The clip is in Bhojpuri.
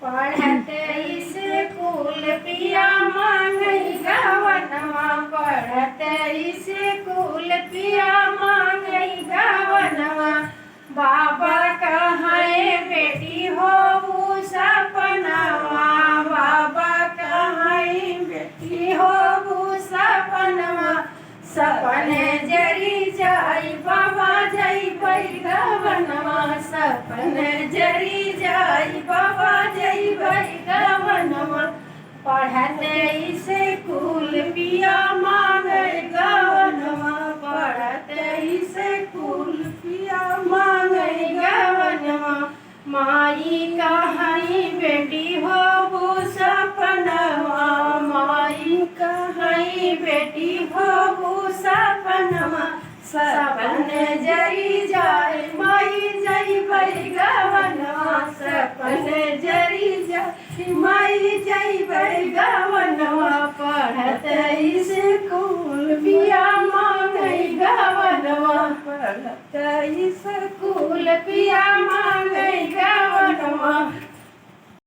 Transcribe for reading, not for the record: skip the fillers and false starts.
पढ़ते स्कूल पिया मांगई गवनवा पढ़ते स्कूल पिया मांगई गवनवा बाबा कहे बेटी हो सपनवा बाबा कहे बेटी हो सपनवा सपने जरी जाई बाबा जई गवनवा सपने जरी जाई बाबा जई गवनवा पढ़ते स्कूल पिया मांगई गवनवा पढ़ते स्कूल पिया मांगई गवनवा माई कहाई बेटी हो सपनवा माई कहाई बेटी हो सपनवा सपन जरी जाए माई जई गवनवा सपन जरी जाए माई जई गवनवा पढ़ते स्कूल पिया मांगई गवनवा पढ़ते स्कूल पिया मांगई गवनवा